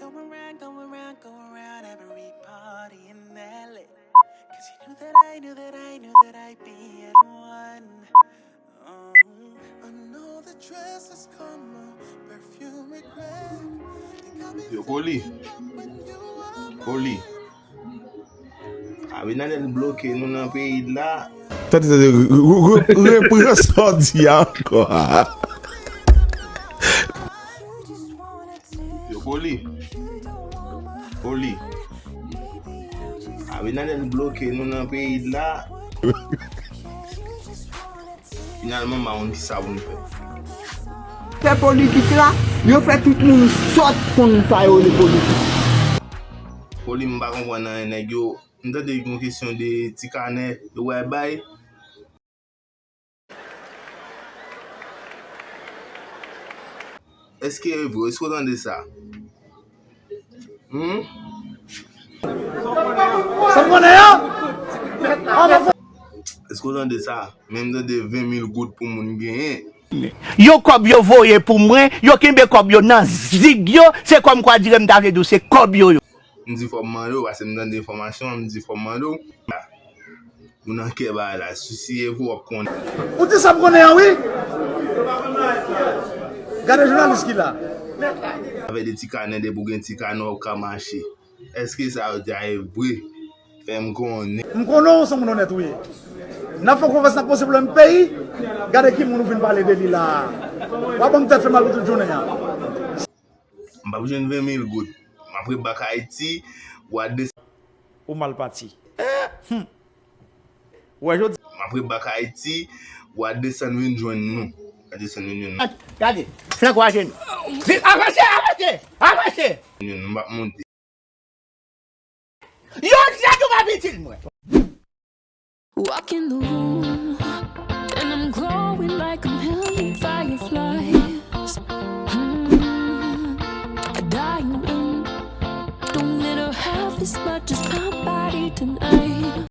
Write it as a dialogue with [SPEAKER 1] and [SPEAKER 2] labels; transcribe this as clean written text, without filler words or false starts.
[SPEAKER 1] go around every party in LA. Cause you knew that I'd be at one. Oh, I know the dress has come out, perfume regret.
[SPEAKER 2] Yo, Koli. Abi nan den bloke nou nan peyi la.
[SPEAKER 3] Tati, repre sorti anko.
[SPEAKER 2] Yo, Koli. Abi nan den bloke nou nan peyi la. Finalman ma on ki sa voun fe.
[SPEAKER 4] Fè politik la, yo fè tout moun sot kon sa yo le politik.
[SPEAKER 2] Koli mba konpon nan neg yo. Mda de yon kesyon de tikane yo wè bay. Eske evro, esko dan de sa? Esko dan de sa? Men mda de 20,000 gout pou moun genyen.
[SPEAKER 5] Yo kob yo voye pour moi, yo kimbe kob yo nan zig yo, c'est comme quoi dire m'ta vle dou, c'est kob yo.
[SPEAKER 2] Mdi fòm mando, ase mdan de informasyon, mdi fòm mando. Moun anke ba la, susi evro wap kon.
[SPEAKER 6] Ou ti sa mkonnen oui? Gade journaliste ki la.
[SPEAKER 2] Ave de tikane de bougen tikane wap ka manche. Eske sa ou di a evre? Fè mkonnen.
[SPEAKER 6] Mkonnen ou son moun honnête oui? N'a pas qu'on fasse ça possible dans le pays. Gade qui moun vient parler de lui là. Wap bon peut-être fait mal toute journée.
[SPEAKER 2] Mba boujen 20,000 gout. Après bak Haïti, ou a des...
[SPEAKER 6] Ou mal parti. Ouais, je dis.
[SPEAKER 2] Après bak Haïti, ou a desen vin jwen nou. A desen vin nou.
[SPEAKER 5] Regardez, c'est quoi jeune? Avancez!
[SPEAKER 2] Nou mbak monte.
[SPEAKER 5] Yo, c'est tout ma petite moi.
[SPEAKER 7] Walk in the room, and I'm glowing like a million fireflies. A diamond, don't let her have as much as my body tonight.